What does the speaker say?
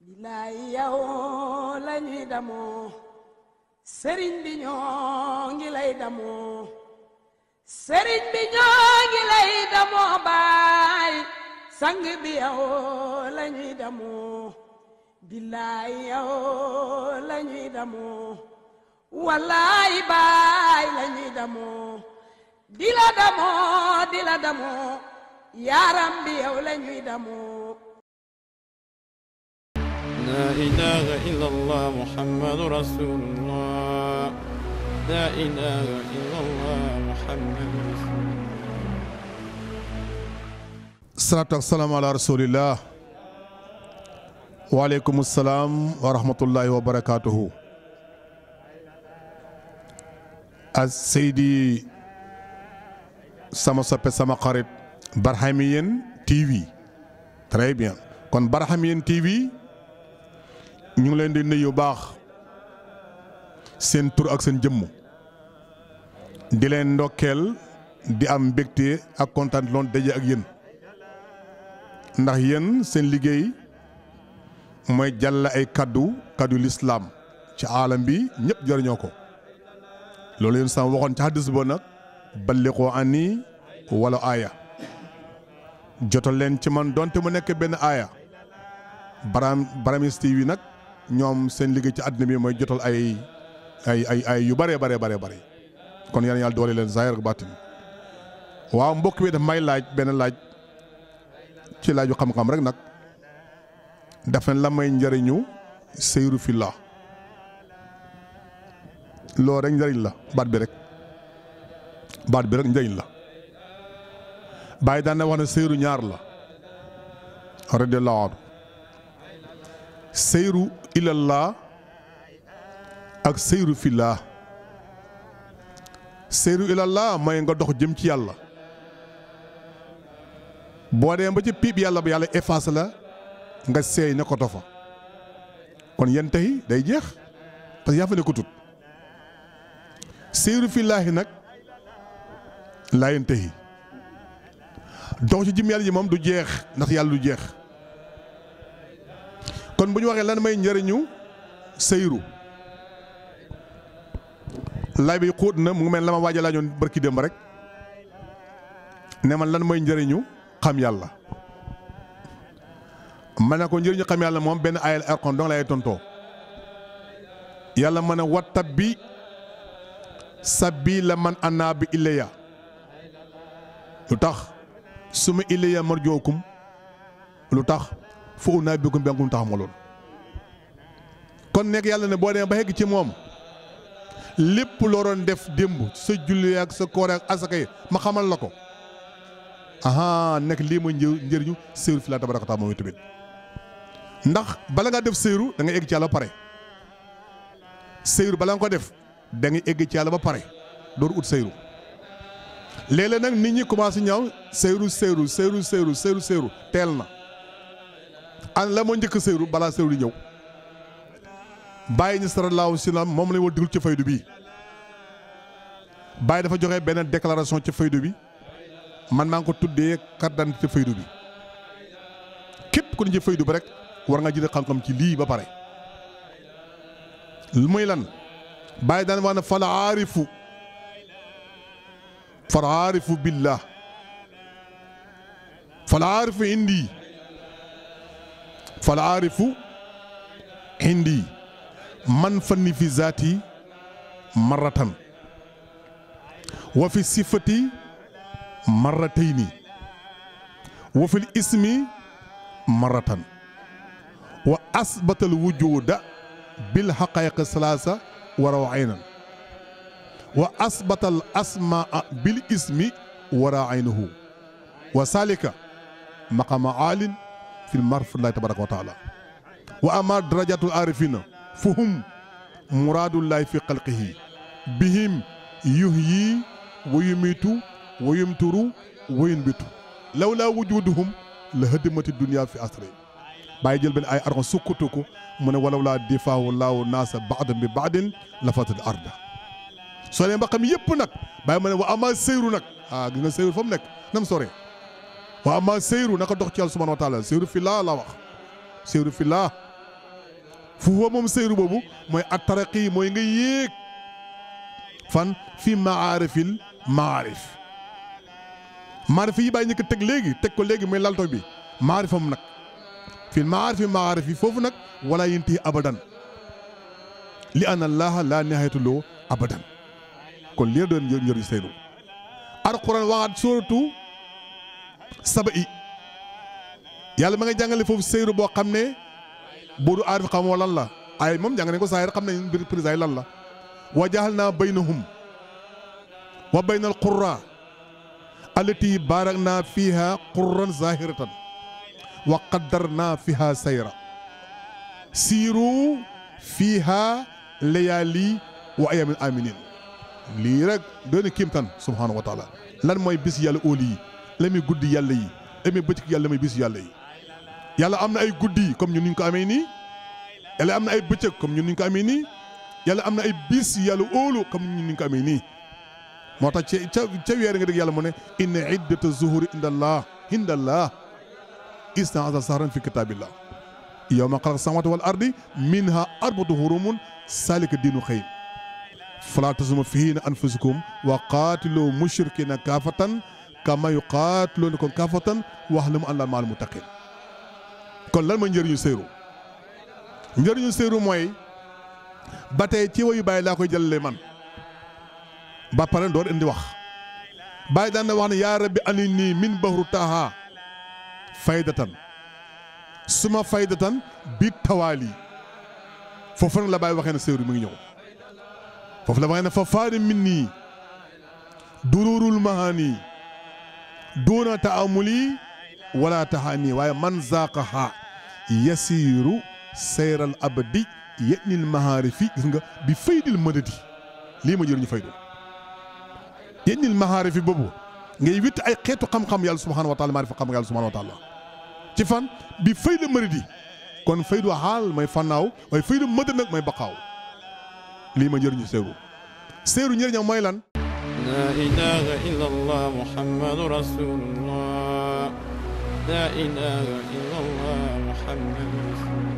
bilaay yow la ñuy damoo sëriñ bi ñoo ngi lay damoo sëriñ bi ñoo ngi lay damoo baay sang bi yow la ñuy damoo bilaay yow la ñuy damoo wallaay baay la ñuy damoo di la damoo yaaram bi yow la ñuy damoo. لا إله إلا الله محمد رسول الله لا إله إلا الله محمد رسول الله. الصلاة والسلام على رسول الله وعليكم السلام ورحمة الله وبركاته. السيدي sama soppe sama xarit Barhamiennes TV très bien kon Barhamiennes TV ñu ngi leen di nuyu baax seen tur ak seen jëmm di leen ndokkeel di am mbégte ak kontaan loon daje ak yéen ndax yéen seen liggéey mooy jàll ay kaddu lislaam ci aalam bi ñëpp jëriñoo ko loolu yéen sama waxoon ci hadis ba nag balliqoo ani wala aaya jotal leen ci man donte mu nekk benn aaya Barhamiennes TV nag ñoom seen liggéey ci àddina bi mooy jotal ay yu bare kon yal na yàlla doole leen zahir ak baatin waaw mbokk bi daf may laaj benn laaj ci laaju xam-xam rek nag daf ne la may njëriñu seyru fillah loolu rek njëriñ la baat bi rek njëriñ la bàyyi daan na wax ne seyru ñaar la radiyallahu anhu seyru ilallah ak seyru fillah seyru ilallah mooy nga dox jëm ci yàlla boo dee ba ci piib yàlla ba yàlla efface la nga seey ne ko tofa kon yen tey day jeex parce que yaa fa ne ko tut seyru fillaahi nag laa yen tey dox ci jëm yàlla ji moom du jeex ndax yàlla du jeex kon bu ñu waxee lan may njëriñu seyru lay bi xóot na mu ngi mel la ma waaj a laajoon barki démb rek ne man lan mooy njëriñu xam yàlla ma ne ko njëriñu xam yàlla moom benn ayal Alxuraan dong lay tontoo yàlla ma ne wattabi sabiila man anaaba ilayya lu tax suma ilayya marjookum lu tax foo naa bikum bi angum tax ma loon kon nekk yàlla ne boo demee ba xegg ci moom lépp loo doon def démb sa julli ak sa koor ak asaka yi ma xamal la ko aha nekk lii mooy njëriñu seyru fi laa tabaaraka taala moom tamit ndax bala ngaa def seyru da ngay egg ci yàlla ba pare seyru bala nga ko def da ngay egg ci yàlla ba pare door ut seyru léeg-léeg nag nit ñi commencé ñaaw seyru teel na an la moo njëkk seyru balaa seyru di ñëw bàyyi ñu sallallahu alayhi wa sallam moom lañ war digul ci faydu bi bàyyi dafa joxe benn déclaration ci faydu bi man maa ngi ko tuddee carte d'identité faydu bi képp ku ne ci faydu bi rek war nga jëlee xam-xam ci lii ba pare lu muy lan bàyyi daan wax ne fal aarifu billah fal aarifu indi man fanni fi zaati marratan wa fi sifati marratayni wa fil ismi marratan wa asbatal wujuda bil haqaiq salaasa wa rawaynan wa asbatal asmaa bil ismi wa rawaynahu wa salika maqama alin fil marfatillahi tabaraka wa taala wa ama darajatul arifina fuhum muradullahi fi xalqihi bihim yuhyi wa yumitu wa yumturu wa yunbitu lawla wujuduhum la hadimati dunya fi asri bàyyi jël benn ay arxon sukkutuku mu ne walaw laa difaahu laahu naasa ba'dan bi ba'din la fatat arda soo leen ba xam yëpp nag bàyyi ma ne wa ama seyru nag gis nga seyru fa mu nekk nam sore wa ama seyru naka dox ci yàlla subhanahu wa taala seyru fi laa la wax seyru fi laa fu huwa moom seyru boobu mooy attaraqi mooy nga yéeg fan fi maarifil maarif yi bàyyi ñu ko teg ko léegi mooy lalto bi maarifam nag fi maarif yi foofu nag wala yintihi abadan li anna allaha la nihayatu lahu abadan kon lii doon njëriñ seyru alquran waxaat suratu saba i yàlla ma nga jàngale foofu seyru boo xam ne boo du aarif xamoo lan la ay moom jàng nañ ko saayir xam nañ mbir président yi lan la wa jaxalnaa baynahum wa bayna al qurra allati barakna fiha qurran zahiratan wa qaddarna fiha sayra siiru fiha layali wa ayamin aminin lii rek doon kiimtan subhanahu wa taala lan mooy bis yàlla óoli yi la muy guddi yàlla yi la muy bëccëg yàlla muy bis yàlla yi yàlla am na ay guddi comme ñun ñu ko amee nii yàlla am na ay bëccëg comme ñun ñu ko amee nii yàlla am na ay bis yàlla óolu comme ñun ñu ko amee nii moo tax ca weer nga dégg yàlla mu ne inna iddata zuhuri indallah isna asara sahran fi kitabillah yawma xalaqa samawati wal ardi minha arbatu hurumun salika diinu xëy fala tasuma fiina anfusikum wa qaatilu mushrikina kaafatan kama yuqaatilunakum kaafatan wa'lamu anna ma'al muttaqin kon lan mooy njëriñu séeru mooy ba tey ci wayu bàyyi laa koy jëlale man ba pare door indi wax bàyyi daan na wax ne yaa rabbi ani nii min bahru taaha faydatan suma faydatan bi tawaali foofu nag la bàyyi waxee ne séeru mi ngi ñëw foofu la waxee ne fa faani min nii dururul mahaani duuna taamuli wala tahaani waaye man zaaqaha yasiiru sayral abadi yenil mahaarifi gis nga bi faydil madadi lii ma jëriñu faydu yenil mahaarifi boobu ngay witt ay xeetu xam-xam yàlla subhanahu wa taala maarifa xam yàlla subhanahu wa taala ci fan bi faydil madadi kon faydu xaal mooy fannaaw waaye faydu madad nag mooy baqaaw lii ma jëriñu séeru njëriñam mooy lan la ilaha illa allah muhammadu rasulullah la ilaha illa allah muhammadu rasulullah